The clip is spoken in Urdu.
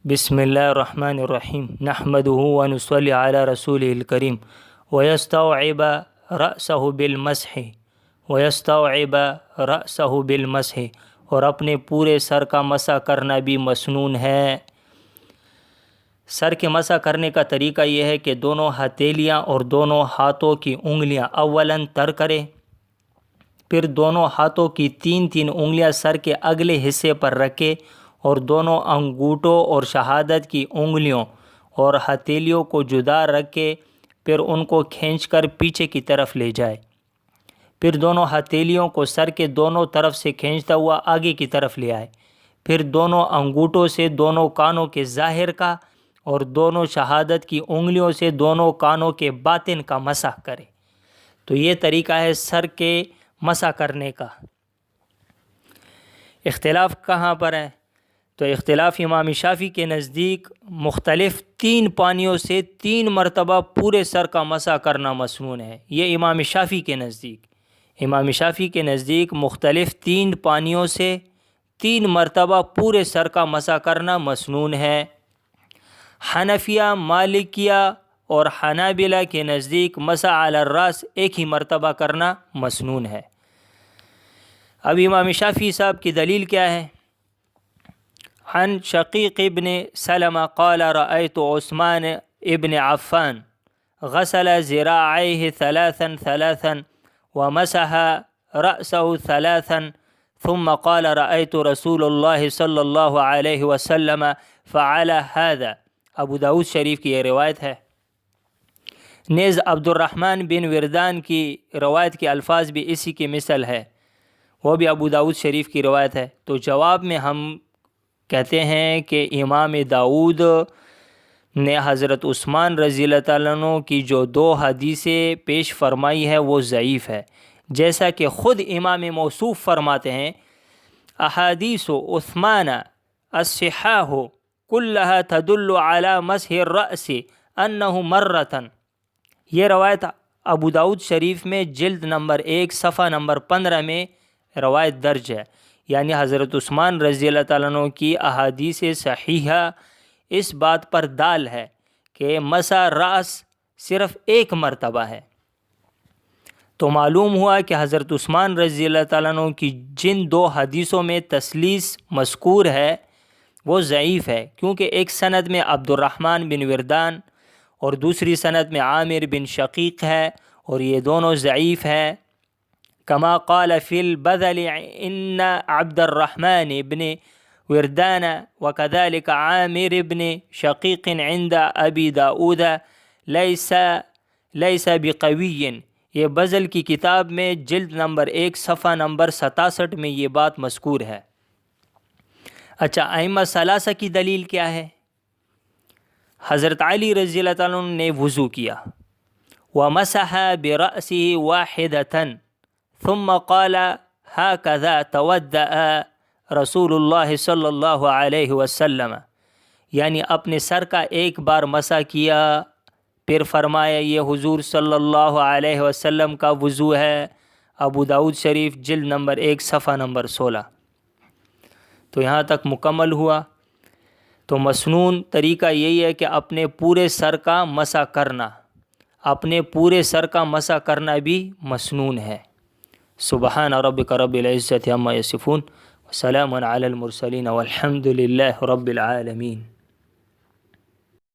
بسم اللہ الرحمن الرحیم نحمدہ ونصلی علی رسولہ الکریم ویستوعب رأسہ بالمسح اور اپنے پورے سر کا مسح کرنا بھی مسنون ہے۔ سر کے مسح کرنے کا طریقہ یہ ہے کہ دونوں ہتھیلیاں اور دونوں ہاتھوں کی انگلیاں اولاً تر کرے، پھر دونوں ہاتھوں کی تین انگلیاں سر کے اگلے حصے پر رکھے اور دونوں انگوٹھوں اور شہادت کی انگلیوں اور ہتھیلیوں کو جدا رکھ کے پھر ان کو کھینچ کر پیچھے کی طرف لے جائے۔ پھر دونوں ہتھیلیوں کو سر کے دونوں طرف سے کھینچتا ہوا آگے کی طرف لے آئے۔ پھر دونوں انگوٹھوں سے دونوں کانوں کے ظاہر کا اور دونوں شہادت کی انگلیوں سے دونوں کانوں کے باطن کا مسح کرے۔ تو یہ طریقہ ہے سر کے مسح کرنے کا۔ اختلاف کہاں پر ہے؟ تو اختلاف امام شافعی کے نزدیک مختلف 3 پانیوں سے 3 مرتبہ پورے سر کا مسح کرنا مسنون ہے۔ یہ امام شافعی کے نزدیک مختلف 3 پانیوں سے 3 مرتبہ پورے سر کا مسح کرنا مسنون ہے۔ حنفیہ، مالکیہ اور حنابلہ کے نزدیک مسح علی الراس ایک ہی مرتبہ کرنا مسنون ہے۔ اب امام شافعی صاحب کی دلیل کیا ہے؟ عن شقیق ابن سلمہ قال رأيت عثمان ابن عفان غسل ذراعيه ثلاثا ومسح رأسه ثلاثا ثم قال رأيت رسول الله صلی اللہ علیہ وسلم فعل هذا۔ ابو داؤد شریف کی یہ روایت ہے۔ نیز عبد الرحمن بن وردان کی روایت کے الفاظ بھی اسی کی مثل ہے، وہ بھی ابو داؤد شریف کی روایت ہے۔ تو جواب میں ہم کہتے ہیں کہ امام داؤد نے حضرت عثمان رضی اللہ تعالیٰ عنہ کی جو 2 حدیثیں پیش فرمائی ہے وہ ضعیف ہے، جیسا کہ خود امام موصوف فرماتے ہیں احادیث عثمان الصحاح کلها تدل على مسح الرأس انه مرۃ۔ یہ روایت ابو داؤد شریف میں جلد نمبر 1 صفحہ نمبر 15 میں روایت درج ہے، یعنی حضرت عثمان رضی اللہ تعالیٰ عنہ کی احادیث صحیحہ اس بات پر دال ہے کہ مسح راس صرف 1 مرتبہ ہے۔ تو معلوم ہوا کہ حضرت عثمان رضی اللہ تعالیٰ عنہ کی جن 2 حدیثوں میں تثلیث مذکور ہے وہ ضعیف ہے، کیونکہ ایک سند میں عبد الرحمن بن وردان اور دوسری سند میں عامر بن شقیق ہے، اور یہ دونوں ضعیف ہے۔ کما قال فی البذل ان عبد الرحمن بن وردان وكذلك عامر بن شقیق عند ابی داؤد لیس بقوی۔ یہ بذل کی کتاب میں جلد نمبر 1 صفحہ نمبر 67 میں یہ بات مذکور ہے۔ اچھا، ائمہ ثلاثہ کی دلیل کیا ہے؟ حضرت علی رضی اللہ تعالیٰ عنہ نے وضو کیا، ومسح برأسه واحدة ثم قال هكذا تودأ رسول اللہ صلی اللہ علیہ وسلم، یعنی اپنے سر کا ایک بار مسح کیا، پھر فرمایا یہ حضور صلی اللہ علیہ وسلم کا وضو ہے۔ ابو داؤد شریف جلد نمبر 1 صفحہ نمبر 16۔ تو یہاں تک مکمل ہوا۔ تو مسنون طریقہ یہی ہے کہ اپنے پورے سر کا مسح کرنا، اپنے پورے سر کا مسح کرنا بھی مسنون ہے۔ سبحان ربک رب العزت عما یصفون وسلام علی المرسلین والحمد للہ رب العالمین۔